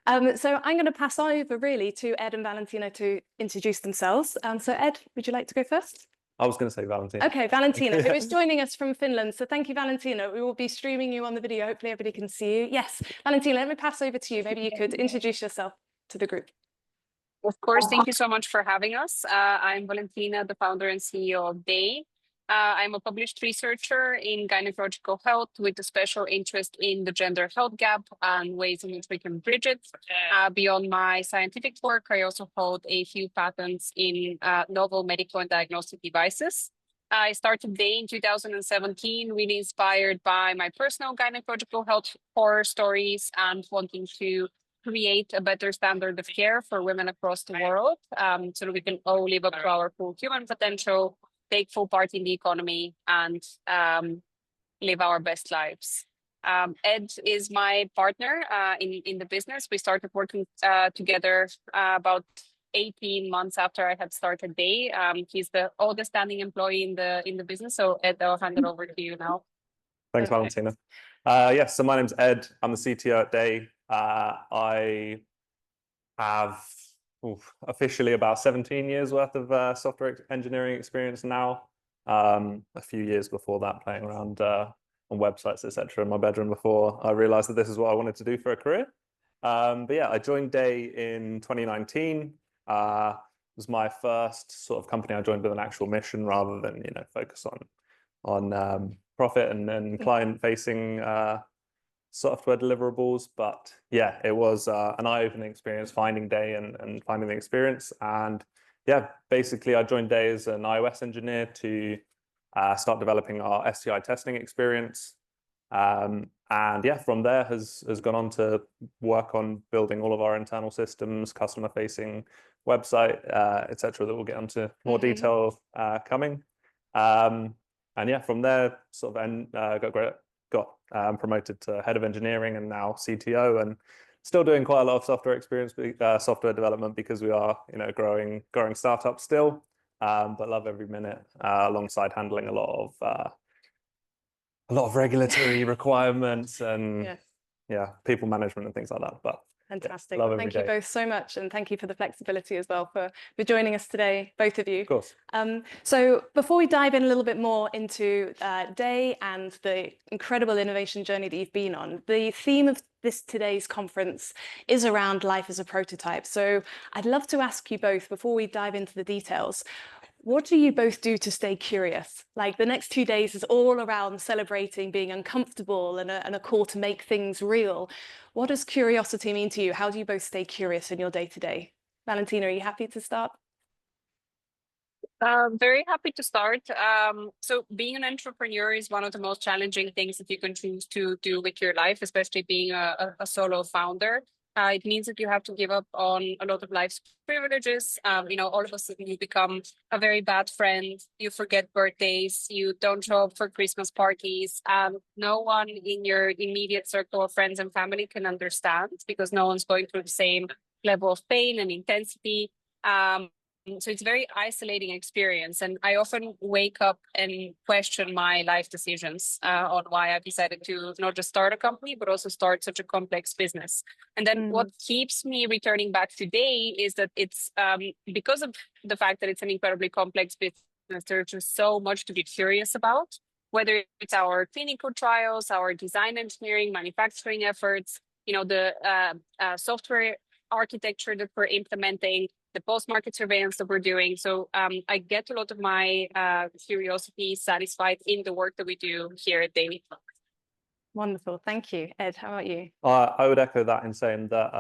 So I'm going to pass over really to Ed and Valentina to introduce themselves. So Ed, would you like to go first? I was going to say Valentina. Okay, Valentina, who is joining us from Finland. So thank you, Valentina. We will be streaming you on the video. Hopefully everybody can see you. Yes, Valentina, let me pass over to you. Maybe you could introduce yourself to the group. Of course, thank you so much for having us. I'm Valentina, the founder and CEO of Daye. I'm a published researcher in gynecological health with a special interest in the gender health gap and ways in which we can bridge it. Beyond my scientific work, I also hold a few patents in novel medical and diagnostic devices. I started Daye in 2017, really inspired by my personal gynecological health horror stories and wanting to create a better standard of care for women across the world, so that we can all live up to our full human potential, take full part in the economy, and live our best lives. Ed is my partner in the business. We started working together about 18 months after I had started Daye. He's the oldest standing employee in the business. So Ed, I'll hand it over to you now. Thanks, Valentina. Yes, so my name's Ed. I'm the CTO at Daye. I have officially about 17 years worth of software engineering experience now. A few years before that, playing around on websites, etc., in my bedroom before I realized that this is what I wanted to do for a career. But yeah, I joined Daye in 2019. It was my first sort of company I joined with an actual mission rather than focus on profit and client-facing software deliverables. But yeah, it was an eye-opening experience finding Daye and finding the experience. And yeah, basically I joined Daye as an iOS engineer to start developing our STI testing experience. And yeah, from there has gone on to work on building all of our internal systems, customer-facing website, etc., that we'll get into more detail coming. And yeah, from there sort of got promoted to head of engineering and now CTO, and still doing quite a lot of software development because we are growing startup still, but love every minute alongside handling a lot of regulatory requirements and people management and things like that. But fantastic. Well, thank you both so much, and thank you for the flexibility as well for joining us today, both of you. Of course. So before we dive in a little bit more into Daye and the incredible innovation journey that you've been on, the theme of today's conference is around life as a prototype. So I'd love to ask you both, before we dive into the details, what do you both do to stay curious? Like, the next 2 days is all around celebrating being uncomfortable and a call to make things real. What does curiosity mean to you? How do you both stay curious in your day-to-day? Valentina, are you happy to start? Very happy to start. So being an entrepreneur is one of the most challenging things that you can choose to do with your life, especially being a solo founder. It means that you have to give up on a lot of life's privileges. All of a sudden you become a very bad friend. You forget birthdays. You don't show up for Christmas parties. No one in your immediate circle of friends and family can understand because no one's going through the same level of pain and intensity. So it's a very isolating experience. And I often wake up and question my life decisions on why I've decided to not just start a company, but also start such a complex business. And then what keeps me returning back to Daye is that it's because of the fact that it's an incredibly complex business, there's just so much to be curious about, whether it's our clinical trials, our design engineering, manufacturing efforts, the software architecture that we're implementing, the post-market surveillance that we're doing. So I get a lot of my curiosity satisfied in the work that we do here at Daye. Wonderful. Thank you. Ed, how about you? I would echo that in saying that,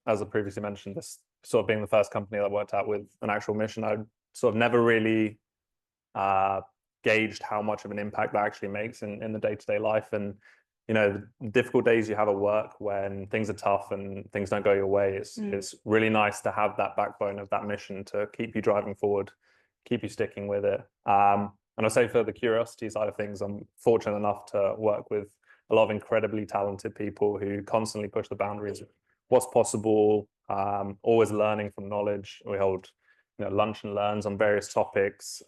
as I previously mentioned, this sort of being the first company that I worked at with an actual mission, I sort of never really gauged how much of an impact that actually makes in the day-to-day life. And the difficult days you have at work when things are tough and things don't go your way, it's really nice to have that backbone of that mission to keep you driving forward, keep you sticking with it. And I say, for the curiosity side of things, I'm fortunate enough to work with a lot of incredibly talented people who constantly push the boundaries of what's possible, always learning from knowledge. We hold lunch and learns on various topics.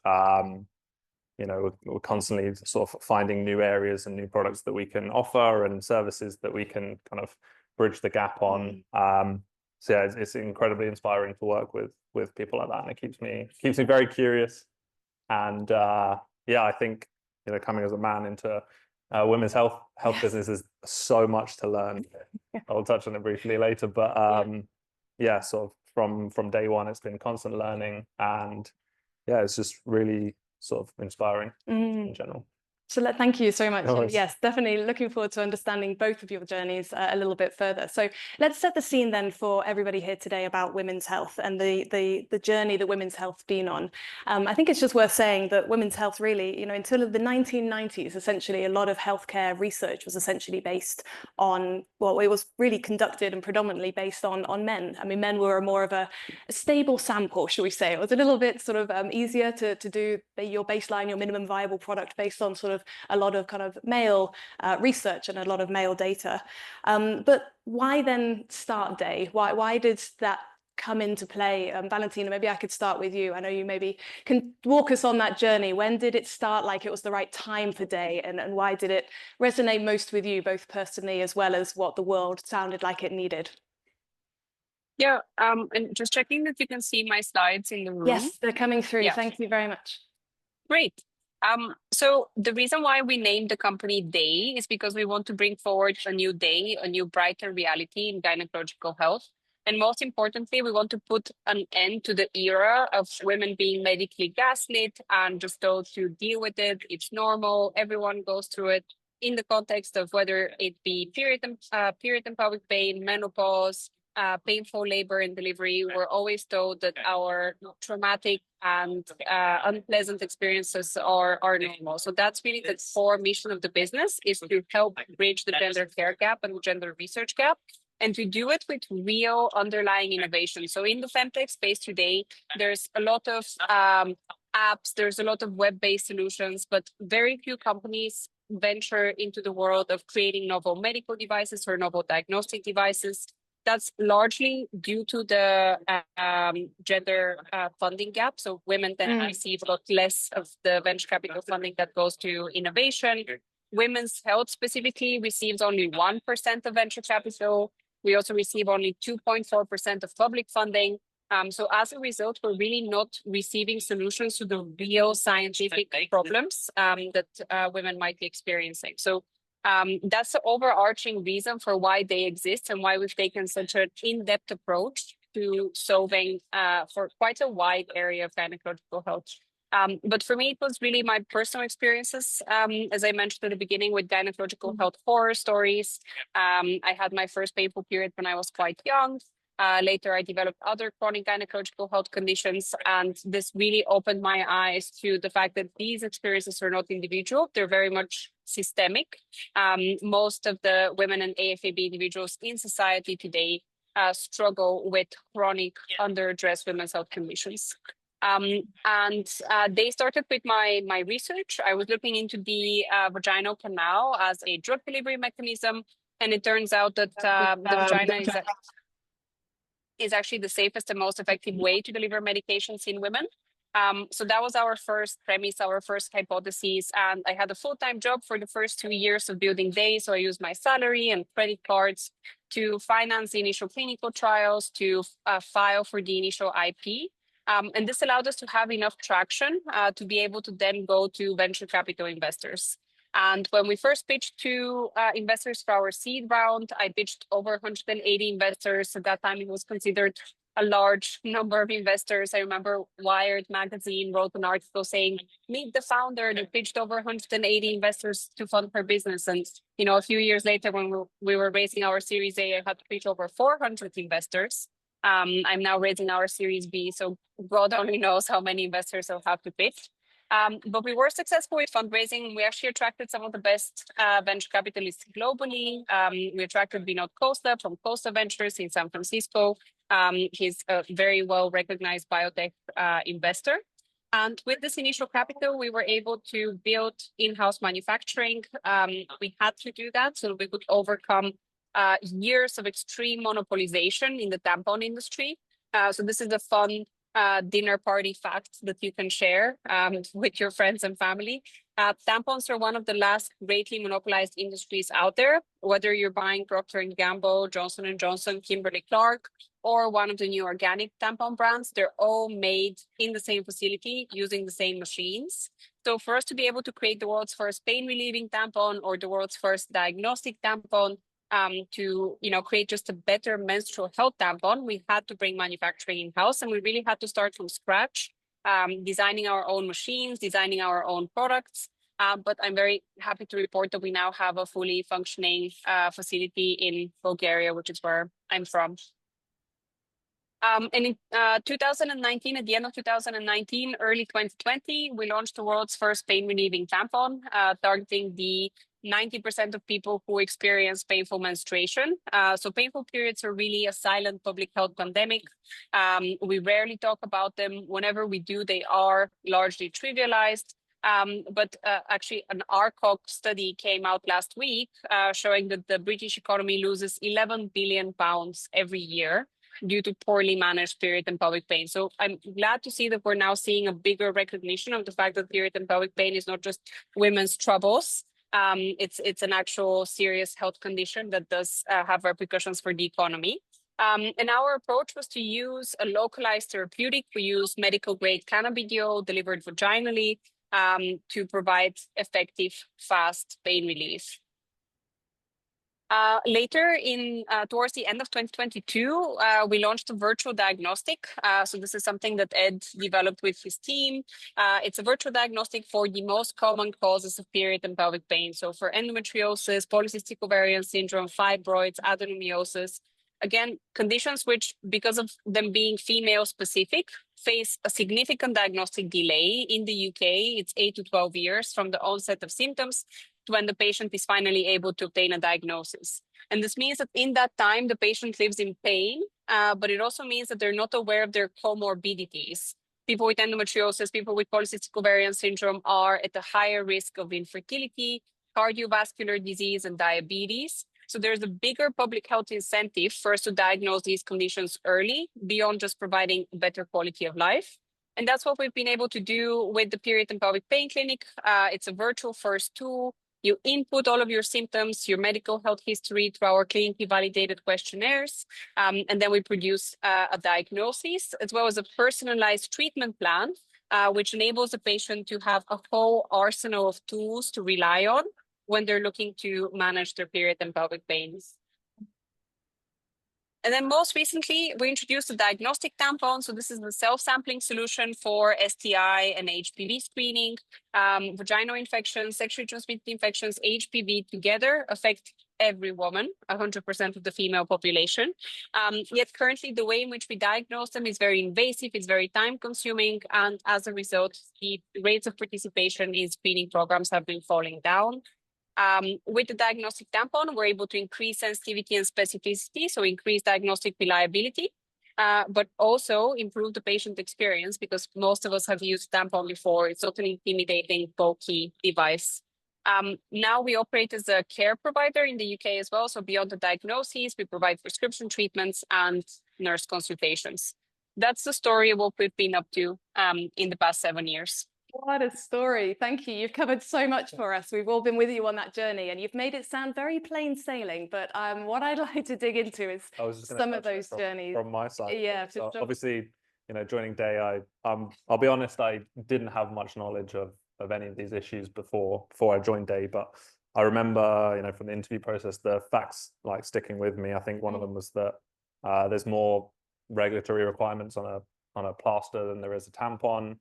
We're constantly sort of finding new areas and new products that we can offer and services that we can kind of bridge the gap on. So yeah, it's incredibly inspiring to work with people like that, and it keeps me very curious. And yeah, I think, you know, coming as a man into women's health business is so much to learn. I'll touch on it briefly later, but yeah, sort of from day one, it's been constant learning, and yeah, it's just really sort of inspiring in general. So thank you so much. No And worries. yes, definitely looking forward to understanding both of your journeys a little bit further. So let's set the scene then for everybody here today about women's health and the journey that women's health's been on. I think it's just worth saying that women's health really, you know, until the 1990s, essentially a lot of healthcare research was essentially based on, well, it was really conducted and predominantly based on men. I mean, men were more of a stable sample, shall we say. It was a little bit sort of easier to do your baseline, your minimum viable product based on sort of a lot of kind of male research and a lot of male data. But why then start Daye? Why did that come into play? Valentina, maybe I could start with you. I know you maybe can walk us on that journey. When did it start like it was the right time for Daye, and why did it resonate most with you, both personally as well as what the world sounded like it needed? Yeah, and just checking that you can see my slides in the room. Yes, they're coming through. Yeah. Thank you very much. Great. So the reason why we named the company Daye is because we want to bring forward a new day, a new brighter reality in gynecological health. And most importantly, we want to put an end to the era of women being medically gaslit and just told to deal with it. It's normal. Everyone goes through it, in the context of whether it be period and pelvic pain, menopause, painful labor and delivery. We're always told that our traumatic and unpleasant experiences are normal. So that's really the core mission of the business, is to help bridge the gender care gap and the gender research gap, and to do it with real underlying innovation. So in the femtech space today, there's a lot of apps, there's a lot of web-based solutions, but very few companies venture into the world of creating novel medical devices or novel diagnostic devices. That's largely due to the gender funding gap. So women then receive a lot less of the venture capital funding that goes to innovation. Women's health specifically receives only 1% of venture capital. We also receive only 2.4% of public funding. So as a result, we're really not receiving solutions to the real scientific problems that women might be experiencing. So that's the overarching reason for why they exist and why we've taken such an in-depth approach to solving for quite a wide area of gynecological health. But for me, it was really my personal experiences, as I mentioned at the beginning, with gynecological health horror stories. I had my first painful period when I was quite young. Later, I developed other chronic gynecological health conditions, and this really opened my eyes to the fact that these experiences are not individual, they're very much systemic. Most of the women and AFAB individuals in society today struggle with chronic underaddressed women's health conditions. They started with my research. I was looking into the vaginal canal as a drug delivery mechanism, and it turns out that the vagina is actually the safest and most effective way to deliver medications in women. So that was our first premise, our first hypothesis. And I had a full-time job for the first 2 years of building Daye. So I used my salary and credit cards to finance the initial clinical trials, to file for the initial IP. And this allowed us to have enough traction to be able to then go to venture capital investors. And when we first pitched to investors for our seed round, I pitched over 180 investors. At that time, it was considered a large number of investors. I remember Wired magazine wrote an article saying, meet the founder, that pitched over 180 investors to fund her business. And, you know, a few years later, when we were raising our Series A, I had to pitch over 400 investors. I'm now raising our Series B, so God only knows how many investors I'll have to pitch. But we were successful with fundraising. We actually attracted some of the best venture capitalists globally. We attracted Vinod Khosla from Khosla Ventures in San Francisco. He's a very well-recognized biotech investor. And with this initial capital, we were able to build in-house manufacturing. We had to do that so we could overcome years of extreme monopolization in the tampon industry. So this is a fun dinner party facts that you can share with your friends and family. Tampons are one of the last greatly monopolized industries out there. Whether you're buying Procter & Gamble, Johnson & Johnson, Kimberly-Clark, or one of the new organic tampon brands, they're all made in the same facility using the same machines. So for us to be able to create the world's first pain-relieving tampon or the world's first diagnostic tampon, to create just a better menstrual health tampon, we had to bring manufacturing in-house, and we really had to start from scratch, designing our own machines, designing our own products. But I'm very happy to report that we now have a fully functioning facility in Bulgaria, which is where I'm from. And in 2019, at the end of 2019, early 2020, we launched the world's first pain-relieving tampon, targeting the 90% of people who experience painful menstruation. So painful periods are really a silent public health pandemic. We rarely talk about them. Whenever we do, they are largely trivialized. But actually, an RCOG study came out last week showing that the British economy loses £11 billion every year due to poorly managed period and pelvic pain. So I'm glad to see that we're now seeing a bigger recognition of the fact that period and pelvic pain is not just women's troubles. It's an actual serious health condition that does have repercussions for the economy. And our approach was to use a localized therapeutic. We use medical grade cannabidiol delivered vaginally to provide effective, fast pain relief. Later, towards the end of 2022, we launched a virtual diagnostic. So this is something that Ed developed with his team. It's a virtual diagnostic for the most common causes of period and pelvic pain. So for endometriosis, polycystic ovarian syndrome, fibroids, adenomyosis. Again, conditions which, because of them being female specific, face a significant diagnostic delay. In the UK, it's 8 to 12 years from the onset of symptoms to when the patient is finally able to obtain a diagnosis. And this means that in that time, the patient lives in pain, but it also means that they're not aware of their comorbidities. People with endometriosis, people with polycystic ovarian syndrome are at a higher risk of infertility, cardiovascular disease, and diabetes. So there's a bigger public health incentive for us to diagnose these conditions early, beyond just providing better quality of life. And that's what we've been able to do with the Period and Pelvic Pain Clinic. It's a virtual first tool. You input all of your symptoms, your medical health history through our clinically validated questionnaires. And then we produce a diagnosis, as well as a personalized treatment plan, which enables the patient to have a whole arsenal of tools to rely on when they're looking to manage their period and pelvic pains. And then most recently, we introduced a diagnostic tampon. So this is the self-sampling solution for STI and HPV screening. Vaginal infections, sexually transmitted infections, HPV together affect every woman, 100% of the female population. Yet currently, the way in which we diagnose them is very invasive, it's very time-consuming, and as a result, the rates of participation in screening programs have been falling down. With the diagnostic tampon, we're able to increase sensitivity and specificity, so increase diagnostic reliability, but also improve the patient experience, because most of us have used tampon before. It's not an intimidating, bulky device. Now we operate as a care provider in the UK as well. So beyond the diagnoses, we provide prescription treatments and nurse consultations. That's the story of what we've been up to in the past 7 years. What a story. Thank you. You've covered so much for us. We've all been with you on that journey, and you've made it sound very plain sailing. But what I'd like to dig into is some of those journeys. From my side. Yeah. So obviously, joining Daye, I'll be honest, I didn't have much knowledge of any of these issues before I joined Daye. But I remember, from the interview process, the facts sticking with me. I think one of them was that there's more regulatory requirements on a plaster than there is a tampon.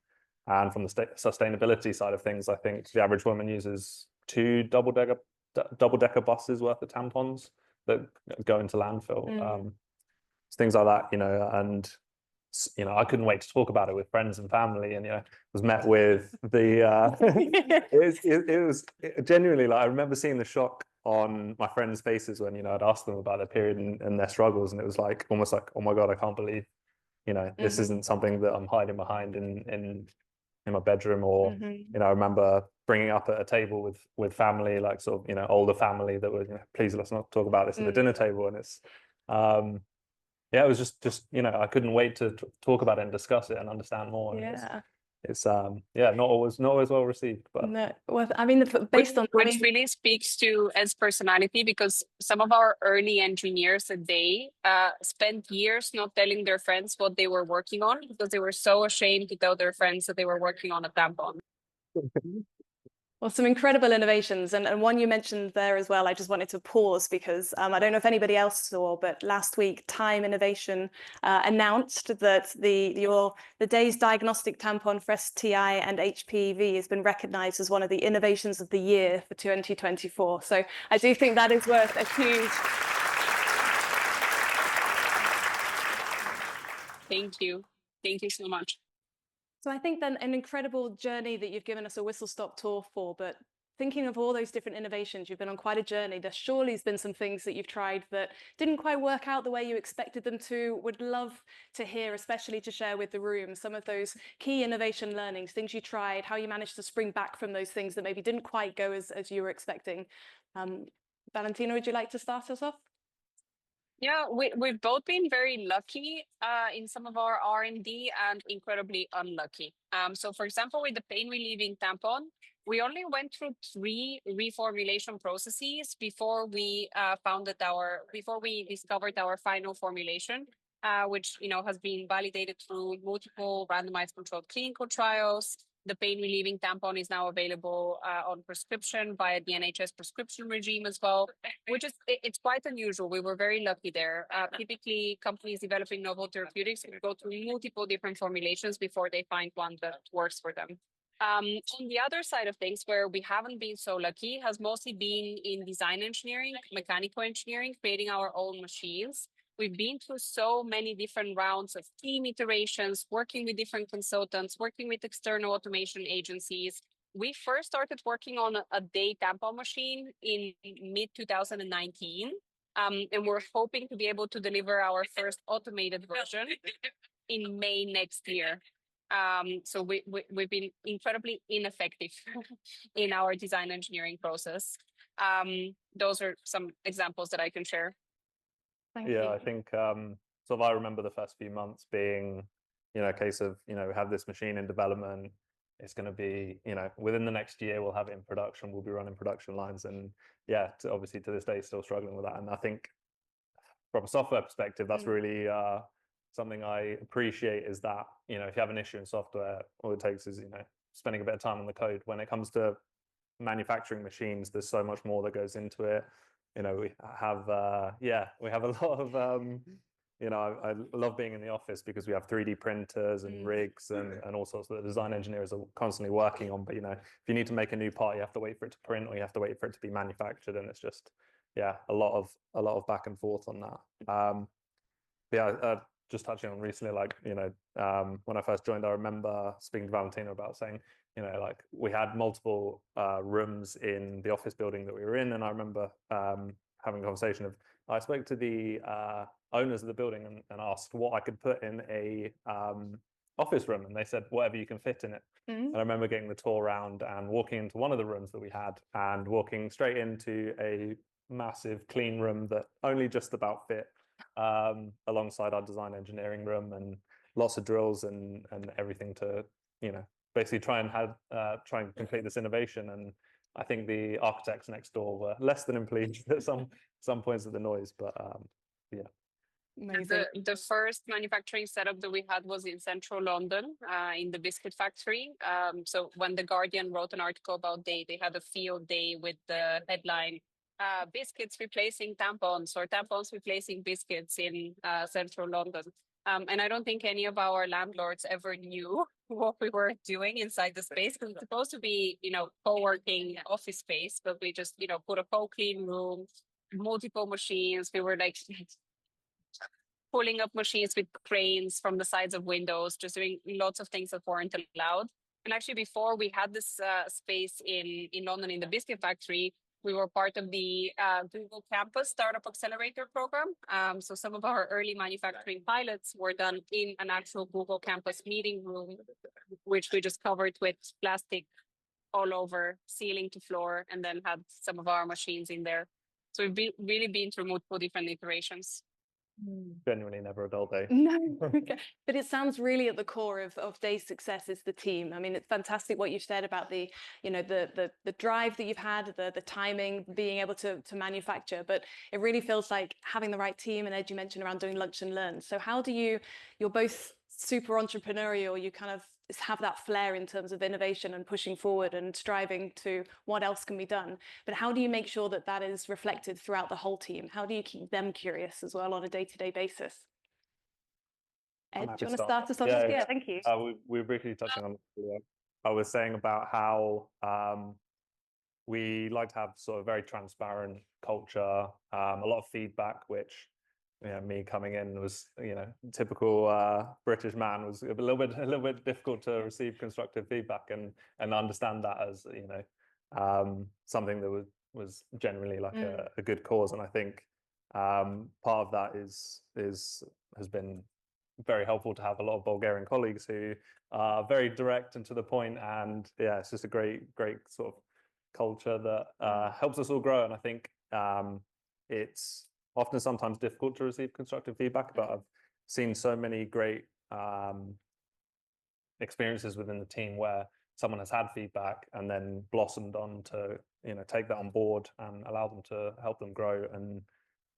And from the sustainability side of things, I think the average woman uses 2 double-decker buses worth of tampons that go into landfill. Things like that, and I couldn't wait to talk about it with friends and family, and was met with the it was genuinely, I remember seeing the shock on my friends' faces when I'd asked them about their period and their struggles, and it was almost like, oh my God, I can't believe this isn't something that I'm hiding behind in my bedroom, or I remember bringing up at a table with family, older family, that were please let's not talk about this at the dinner table. And it's yeah, it was just I couldn't wait to talk about it and discuss it and understand more. Yeah. It's yeah, not always well received, but No, well, I mean, based on which really speaks to Ed's personality, because some of our early engineers at Daye spent years not telling their friends what they were working on because they were so ashamed to tell their friends that they were working on a tampon. well, some incredible innovations, and one you mentioned there as well. I just wanted to pause because I don't know if anybody else saw, but last week Time Innovation announced that the Daye's diagnostic tampon for STI and HPV has been recognised as one of the innovations of the year for 2024. So I do think that is worth a huge. Thank you so much. So I think then an incredible journey that you've given us a whistle-stop tour for, but thinking of all those different innovations, you've been on quite a journey. There surely has been some things that you've tried that didn't quite work out the way you expected them to. Would love to hear, especially to share with the room, some of those key innovation learnings, things you tried, how you managed to spring back from those things that maybe didn't quite go as you were expecting. Valentina, would you like to start us off? Yeah, we've both been very lucky in some of our R&D and incredibly unlucky. So for example, with the pain relieving tampon, we only went through 3 reformulation processes before we discovered our final formulation, which has been validated through multiple randomized controlled clinical trials. The pain relieving tampon is now available on prescription via the NHS prescription regime as well, which is it's quite unusual. We were very lucky there. Typically, companies developing novel therapeutics go through multiple different formulations before they find one that works for them. On the other side of things, where we haven't been so lucky, has mostly been in design engineering, mechanical engineering, creating our own machines. We've been through so many different rounds of team iterations, working with different consultants, working with external automation agencies. We first started working on a Daye tampon machine in mid-2019, and we're hoping to be able to deliver our first automated version in May next year. So we've been incredibly ineffective in our design engineering process. Those are some examples that I can share. Thank you. I think sort of I remember the first few months being, a case of, we have this machine in development. It's going to be, within the next year, we'll have it in production. We'll be running production lines. And yeah, obviously to this day, still struggling with that. And I think from a software perspective, that's really something I appreciate, is that, if you have an issue in software, all it takes is, spending a bit of time on the code. When it comes to manufacturing machines, there's so much more that goes into it. We have we have a lot of I love being in the office because we have 3D printers and rigs and all sorts that the design engineers are constantly working on. But if you need to make a new part, you have to wait for it to print, or you have to wait for it to be manufactured, and it's just a lot of back and forth on that. Just touching on recently, when I first joined, I remember speaking to Valentina about saying, we had multiple rooms in the office building that we were in, and I remember having a conversation of, I spoke to the owners of the building and asked what I could put in a office room, and they said whatever you can fit in it. And I remember getting the tour around and walking into one of the rooms that we had and walking straight into a massive clean room that only just about fit, alongside our design engineering room, and lots of drills and everything to basically try and complete this innovation. And I think the architects next door were less than pleased at some points of the noise, but Amazing. The first manufacturing setup that we had was in central London, in the biscuit factory. So when The Guardian wrote an article about Daye, they had a field day with the headline, biscuits replacing tampons, or tampons replacing biscuits in central London. And I don't think any of our landlords ever knew what we were doing inside the space, because it's supposed to be, co-working office space, but we just, put a co-clean room, multiple machines. We were like pulling up machines with cranes from the sides of windows, just doing lots of things that weren't allowed. And actually, before we had this space in London in the biscuit factory, we were part of the Google Campus Startup Accelerator program. So some of our early manufacturing pilots were done in an actual Google Campus meeting room, which we just covered with plastic all over, ceiling to floor, and then had some of our machines in there. So we've really been through multiple different iterations. Genuinely never a dull day. No, okay. But it sounds really at the core of Daye's success is the team. I mean, it's fantastic what you've said about the, you know, the drive that you've had, the timing, being able to manufacture. But it really feels like having the right team. And Ed, you mentioned around doing lunch and learn. So how do you're both super entrepreneurial, you kind of have that flair in terms of innovation and pushing forward and striving to what else can be done. But how do you make sure that that is reflected throughout the whole team? How do you keep them curious as well on a day-to-day basis? Ed, do you want to start us off? Yeah, thank you. We were briefly touching on earlier. I was saying about how we like to have sort of very transparent culture, a lot of feedback, which, you know, me coming in was, you know, typical British man, was a little bit difficult to receive constructive feedback and understand that as, you know, something that was generally like a good cause. And I think part of that has been very helpful to have a lot of Bulgarian colleagues who are very direct and to the point, and yeah, it's just a great sort of culture that helps us all grow. And I think it's often sometimes difficult to receive constructive feedback, but I've seen so many great experiences within the team where someone has had feedback and then blossomed on to, you know, take that on board and allow them to help them grow and,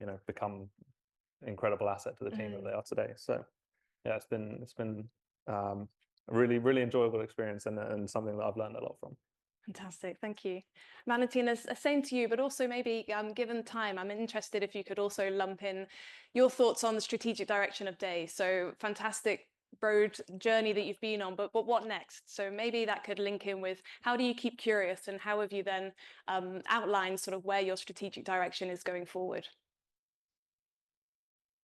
you know, become an incredible asset to the team that they are today. So yeah, it's been a really enjoyable experience and something that I've learned a lot from. Fantastic, thank you. Valentina, same to you, but also maybe given time, I'm interested if you could also lump in your thoughts on the strategic direction of Daye. So fantastic road journey that you've been on, but what next? So maybe that could link in with how do you keep curious and how have you then outlined sort of where your strategic direction is going forward?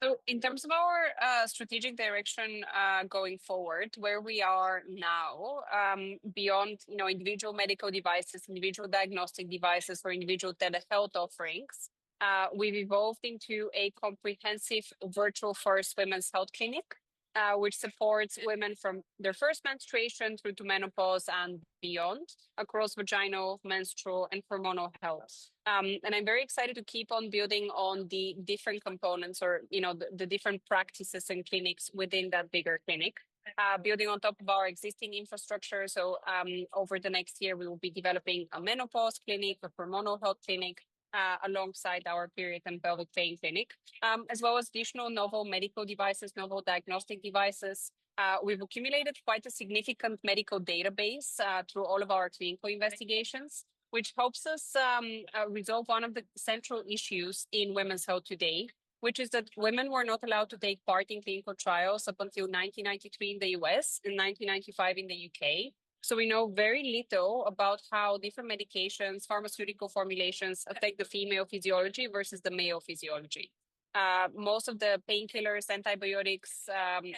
So in terms of our strategic direction going forward, where we are now, beyond, you know, individual medical devices, individual diagnostic devices for individual telehealth offerings, we've evolved into a comprehensive virtual first women's health clinic, which supports women from their first menstruation through to menopause and beyond across vaginal, menstrual, and hormonal health. And I'm very excited to keep on building on the different components or, you know, the different practices and clinics within that bigger clinic, building on top of our existing infrastructure. So over the next year, we will be developing a menopause clinic, a hormonal health clinic, alongside our period and pelvic pain clinic, as well as additional novel medical devices, novel diagnostic devices. We've accumulated quite a significant medical database through all of our clinical investigations, which helps us resolve one of the central issues in women's health today, which is that women were not allowed to take part in clinical trials up until 1993 in the US and 1995 in the UK. So we know very little about how different medications, pharmaceutical formulations affect the female physiology versus the male physiology. Most of the painkillers, antibiotics,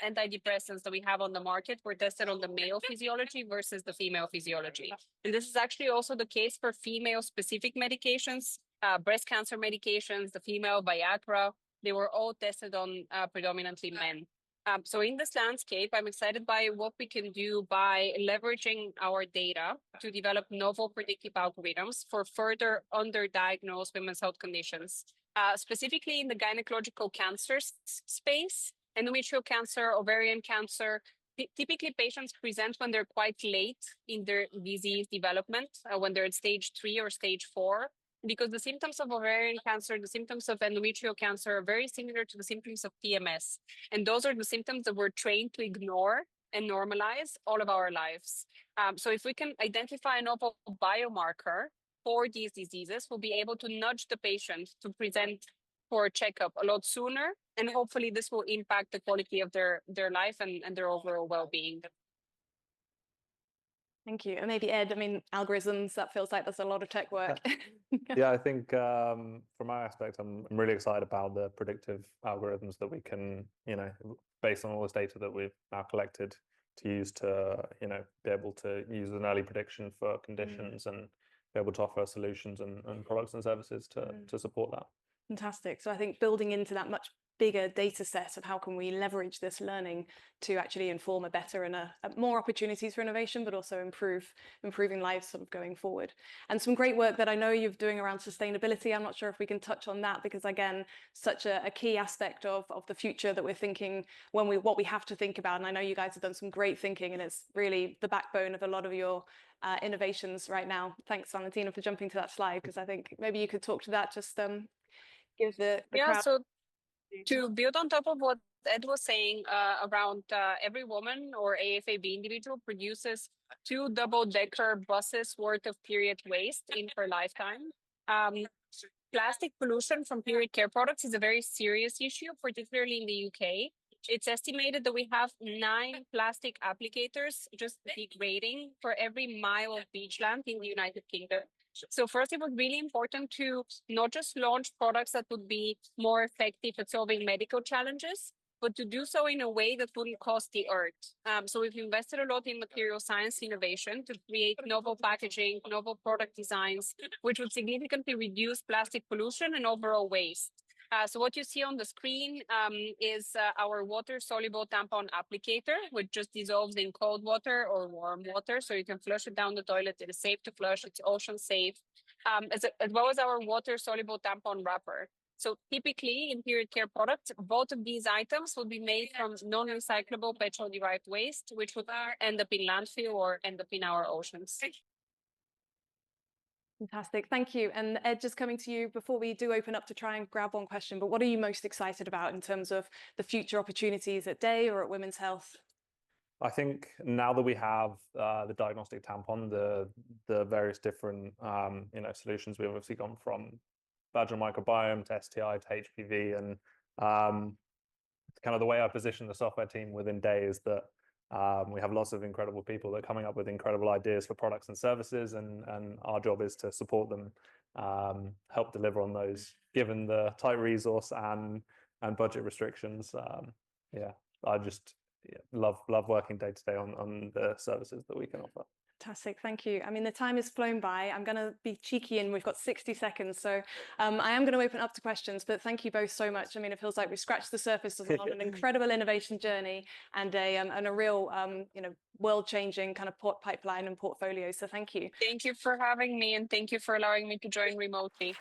antidepressants that we have on the market were tested on the male physiology versus the female physiology. And this is actually also the case for female-specific medications, breast cancer medications, the female Viagra. They were all tested on predominantly men. So in this landscape, I'm excited by what we can do by leveraging our data to develop novel predictive algorithms for further underdiagnosed women's health conditions, specifically in the gynecological cancer space, endometrial cancer, ovarian cancer. Typically, patients present when they're quite late in their disease development, when they're at stage 3 or stage 4. Because the symptoms of ovarian cancer, the symptoms of endometrial cancer are very similar to the symptoms of PMS. And those are the symptoms that we're trained to ignore and normalize all of our lives. So if we can identify a novel biomarker for these diseases, we'll be able to nudge the patient to present for a checkup a lot sooner. And hopefully this will impact the quality of their life and their overall well-being. Thank you. And maybe Ed, I mean, algorithms, that feels like there's a lot of tech work. Yeah, I think from my aspect, I'm really excited about the predictive algorithms that we can, you know, based on all this data that we've now collected to use to, you know, be able to use an early prediction for conditions and be able to offer solutions and products and services to support that. Fantastic. So I think building into that much bigger data set of how can we leverage this learning to actually inform a better and more opportunities for innovation, but also improving lives sort of going forward. And some great work that I know you're doing around sustainability. I'm not sure if we can touch on that, because again, such a key aspect of the future that we're thinking what we have to think about. And I know you guys have done some great thinking, and it's really the backbone of a lot of your innovations right now. Thanks, Valentina, for jumping to that slide, because I think maybe you could talk to that, just give the crowd. So to build on top of what Ed was saying, around every woman or AFAB individual produces 2 double-decker buses worth of period waste in her lifetime. Plastic pollution from period care products is a very serious issue, particularly in the UK. It's estimated that we have 9 plastic applicators just degrading for every mile of beachland in the United Kingdom. So first, it was really important to not just launch products that would be more effective at solving medical challenges, but to do so in a way that wouldn't cost the earth. So we've invested a lot in material science innovation to create novel packaging, novel product designs, which would significantly reduce plastic pollution and overall waste. So what you see on the screen is our water-soluble tampon applicator, which just dissolves in cold water or warm water, so you can flush it down the toilet. It is safe to flush. It's ocean safe, as well as our water-soluble tampon wrapper. So typically in period care products, both of these items will be made from non-recyclable petrol-derived waste, which would end up in landfill or end up in our oceans. Fantastic, thank you. And Ed, just coming to you before we do open up to try and grab one question, but what are you most excited about in terms of the future opportunities at Daye or at Women's Health? I think now that we have the diagnostic tampon, the various different solutions, we've obviously gone from vaginal microbiome to STI to HPV, and kind of the way I position the software team within Daye is that we have lots of incredible people that are coming up with incredible ideas for products and services, and our job is to support them, help deliver on those, given the tight resource and budget restrictions. I just love working day to day on the services that we can offer. Fantastic, thank you. I mean, the time has flown by. I'm going to be cheeky, and we've got 60 seconds, so I am going to open up to questions, but thank you both so much. I mean, it feels like we've scratched the surface of an incredible innovation journey and a real world-changing kind of pipeline and portfolio, so thank you. Thank you for having me, and thank you for allowing me to join remotely.